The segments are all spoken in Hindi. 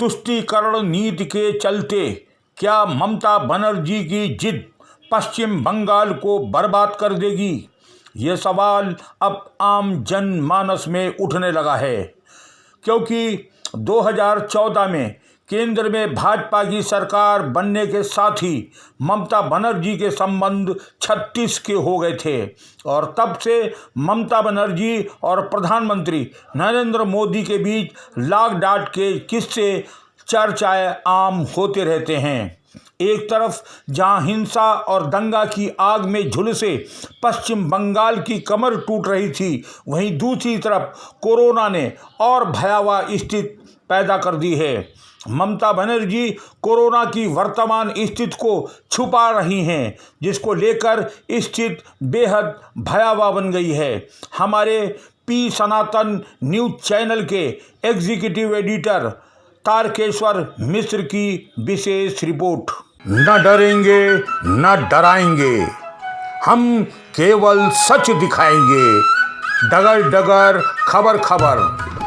तुष्टीकरण नीति के चलते क्या ममता बनर्जी की जिद पश्चिम बंगाल को बर्बाद कर देगी? ये सवाल अब आम जनमानस में उठने लगा है, क्योंकि 2014 में केंद्र में भाजपा की सरकार बनने के साथ ही ममता बनर्जी के संबंध 36 के हो गए थे और तब से ममता बनर्जी और प्रधानमंत्री नरेंद्र मोदी के बीच लाग डांट के किस्से चर्चाएं आम होते रहते हैं। एक तरफ जहां हिंसा और दंगा की आग में झुलसे पश्चिम बंगाल की कमर टूट रही थी, वहीं दूसरी तरफ कोरोना ने और भयावह स्थिति पैदा कर दी है। ममता बनर्जी कोरोना की वर्तमान स्थिति को छुपा रही हैं, जिसको लेकर स्थिति बेहद भयावह बन गई है। हमारे पी सनातन न्यूज चैनल के एग्जीक्यूटिव एडिटर तारकेश्वर मिश्र की विशेष रिपोर्ट। न डरेंगे न डराएंगे, हम केवल सच दिखाएंगे। डगर डगर खबर खबर,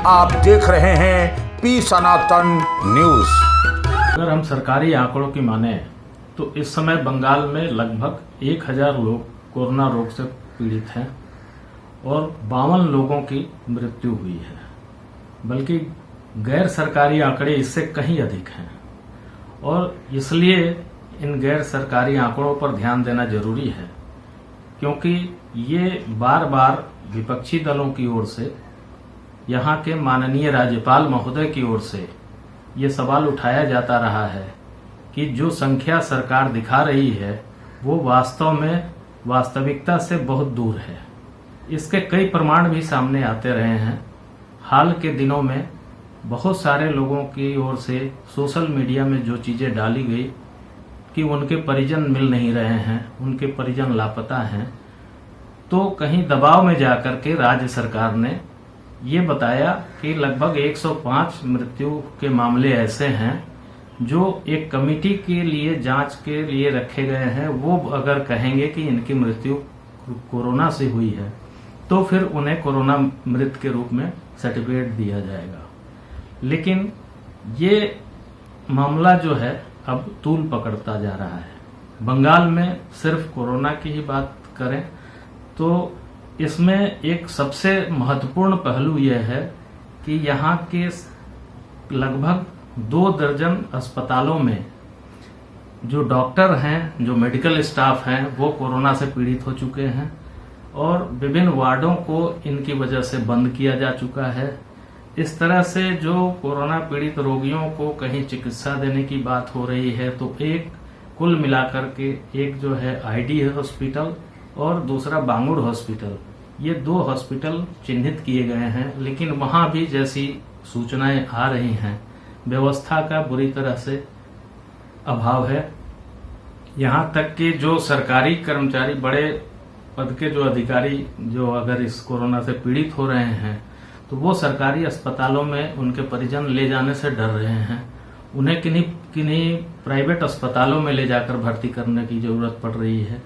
आप देख रहे हैं पी सनातन न्यूज। अगर हम सरकारी आंकड़ों की माने तो इस समय बंगाल में लगभग 1000 लोग कोरोना रोग से पीड़ित हैं और 52 लोगों की मृत्यु हुई है, बल्कि गैर सरकारी आंकड़े इससे कहीं अधिक हैं। और इसलिए इन गैर सरकारी आंकड़ों पर ध्यान देना जरूरी है, क्योंकि ये बार बार विपक्षी दलों की ओर से, यहाँ के माननीय राज्यपाल महोदय की ओर से ये सवाल उठाया जाता रहा है कि जो संख्या सरकार दिखा रही है वो वास्तव में वास्तविकता से बहुत दूर है। इसके कई प्रमाण भी सामने आते रहे हैं। हाल के दिनों में बहुत सारे लोगों की ओर से सोशल मीडिया में जो चीज़ें डाली गई कि उनके परिजन मिल नहीं रहे हैं, उनके परिजन लापता हैं, तो कहीं दबाव में जाकर के राज्य सरकार ने ये बताया कि लगभग 105 मृत्यु के मामले ऐसे हैं जो एक कमेटी के लिए जांच के लिए रखे गए हैं। वो अगर कहेंगे कि इनकी मृत्यु कोरोना से हुई है तो फिर उन्हें कोरोना मृत के रूप में सर्टिफिकेट दिया जाएगा। लेकिन ये मामला जो है अब तूल पकड़ता जा रहा है। बंगाल में सिर्फ कोरोना की ही बात करें तो इसमें एक सबसे महत्वपूर्ण पहलू यह है कि यहाँ के लगभग 2 दर्जन अस्पतालों में जो डॉक्टर हैं, जो मेडिकल स्टाफ हैं, वो कोरोना से पीड़ित हो चुके हैं और विभिन्न वार्डों को इनकी वजह से बंद किया जा चुका है। इस तरह से जो कोरोना पीड़ित रोगियों को कहीं चिकित्सा देने की बात हो रही है, तो एक कुल मिलाकर के एक जो है आईडी हॉस्पिटल और दूसरा बांगुर हॉस्पिटल, ये 2 हॉस्पिटल चिन्हित किए गए हैं। लेकिन वहां भी जैसी सूचनाएं आ रही हैं, व्यवस्था का बुरी तरह से अभाव है। यहां तक कि जो सरकारी कर्मचारी, बड़े पद के जो अधिकारी जो अगर इस कोरोना से पीड़ित हो रहे हैं तो वो सरकारी अस्पतालों में उनके परिजन ले जाने से डर रहे हैं। उन्हें किन्हीं प्राइवेट अस्पतालों में ले जाकर भर्ती करने की जरूरत पड़ रही है।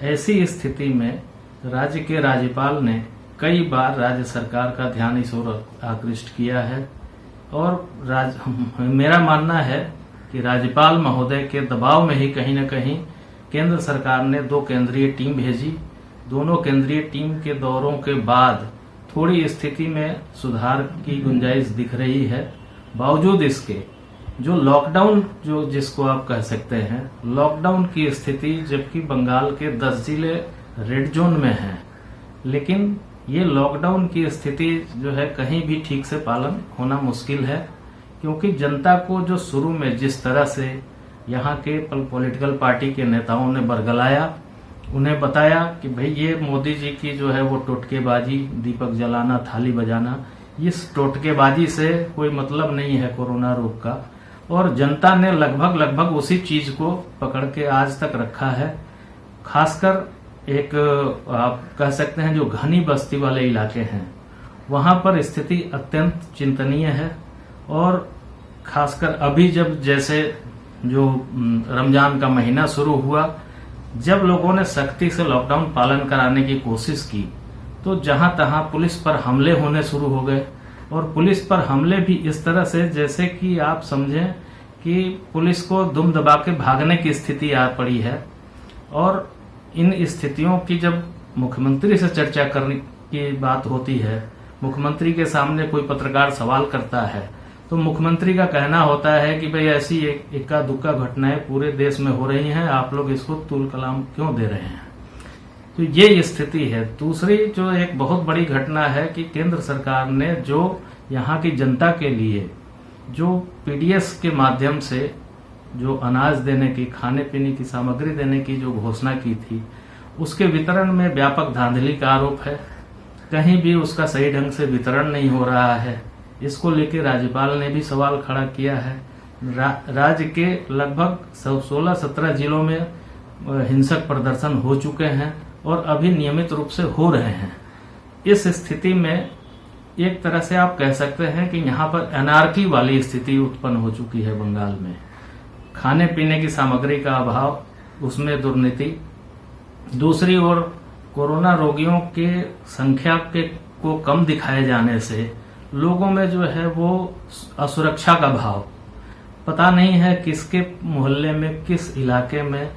ऐसी स्थिति में राज्य के राज्यपाल ने कई बार राज्य सरकार का ध्यान इस ओर आकृष्ट किया है और मेरा मानना है कि राज्यपाल महोदय के दबाव में ही कहीं न कहीं केंद्र सरकार ने 2 केंद्रीय टीम भेजी। दोनों केंद्रीय टीम के दौरों के बाद थोड़ी स्थिति में सुधार की गुंजाइश दिख रही है। बावजूद इसके जो लॉकडाउन, जो जिसको आप कह सकते हैं लॉकडाउन की स्थिति, जबकि बंगाल के 10 जिले रेड जोन में हैं, लेकिन ये लॉकडाउन की स्थिति जो है कहीं भी ठीक से पालन होना मुश्किल है, क्योंकि जनता को जो शुरू में जिस तरह से यहाँ के पॉलिटिकल पार्टी के नेताओं ने बरगलाया, उन्हें बताया कि भाई ये मोदी जी की जो है वो टोटकेबाजी, दीपक जलाना, थाली बजाना, इस टोटकेबाजी से कोई मतलब नहीं है कोरोना रोग का। और जनता ने लगभग उसी चीज को पकड़ के आज तक रखा है। खासकर एक आप कह सकते हैं जो घनी बस्ती वाले इलाके हैं, वहां पर स्थिति अत्यंत चिंतनीय है। और खासकर अभी जब जैसे जो रमजान का महीना शुरू हुआ, जब लोगों ने सख्ती से लॉकडाउन पालन कराने की कोशिश की, तो जहां तहां पुलिस पर हमले होने शुरू हो गए और पुलिस पर हमले भी इस तरह से जैसे कि आप समझें कि पुलिस को दुम दबा के भागने की स्थिति आ पड़ी है। और इन स्थितियों की जब मुख्यमंत्री से चर्चा करने की बात होती है, मुख्यमंत्री के सामने कोई पत्रकार सवाल करता है, तो मुख्यमंत्री का कहना होता है कि भाई ऐसी इक्का दुक्का घटनाएं पूरे देश में हो रही हैं, आप लोग इसको तुल कलाम क्यों दे रहे हैं। तो ये स्थिति है। दूसरी जो एक बहुत बड़ी घटना है कि केंद्र सरकार ने जो यहाँ की जनता के लिए जो पीडीएस के माध्यम से जो अनाज देने की, खाने पीने की सामग्री देने की जो घोषणा की थी, उसके वितरण में व्यापक धांधली का आरोप है। कहीं भी उसका सही ढंग से वितरण नहीं हो रहा है। इसको लेकर राज्यपाल ने भी सवाल खड़ा किया है। राज्य के लगभग 16-17 जिलों में हिंसक प्रदर्शन हो चुके हैं और अभी नियमित रूप से हो रहे हैं। इस स्थिति में एक तरह से आप कह सकते हैं कि यहाँ पर एनार्की वाली स्थिति उत्पन्न हो चुकी है बंगाल में। खाने पीने की सामग्री का अभाव, उसमें दुर्नीति। दूसरी ओर कोरोना रोगियों के संख्या को कम दिखाए जाने से लोगों में जो है वो असुरक्षा का भाव, पता नहीं है किसके मोहल्ले में, किस इलाके में,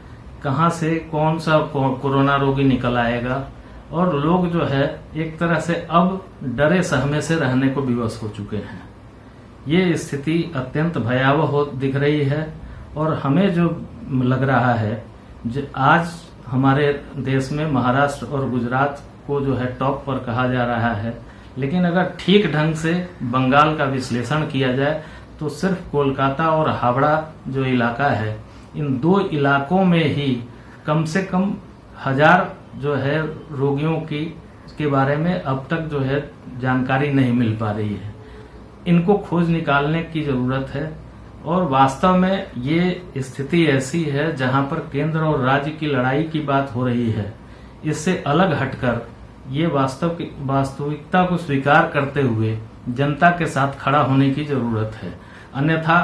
कहां से कौन सा कोरोना रोगी निकल आएगा, और लोग जो है एक तरह से अब डरे सहमे से रहने को विवश हो चुके हैं। ये स्थिति अत्यंत भयावह दिख रही है और हमें जो लग रहा है आज हमारे देश में महाराष्ट्र और गुजरात को जो है टॉप पर कहा जा रहा है, लेकिन अगर ठीक ढंग से बंगाल का विश्लेषण किया जाए तो सिर्फ कोलकाता और हावड़ा जो इलाका है, इन दो इलाकों में ही कम से कम 1000 जो है रोगियों के बारे में अब तक जो है जानकारी नहीं मिल पा रही है। इनको खोज निकालने की जरूरत है। और वास्तव में ये स्थिति ऐसी है जहां पर केंद्र और राज्य की लड़ाई की बात हो रही है। इससे अलग हटकर ये वास्तविकता को स्वीकार करते हुए जनता के साथ खड़ा होने की जरूरत है। अन्यथा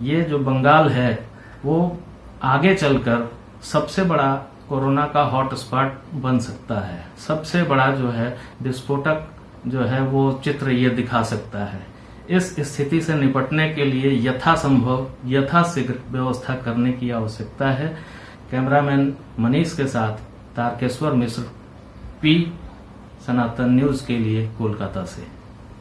ये जो बंगाल है वो आगे चलकर सबसे बड़ा कोरोना का हॉटस्पॉट बन सकता है। सबसे बड़ा जो है विस्फोटक जो है वो चित्र ये दिखा सकता है। इस स्थिति से निपटने के लिए यथासंभव यथाशीघ्र व्यवस्था करने की आवश्यकता है। कैमरामैन मनीष के साथ तारकेश्वर मिश्र, पी सनातन न्यूज के लिए कोलकाता से।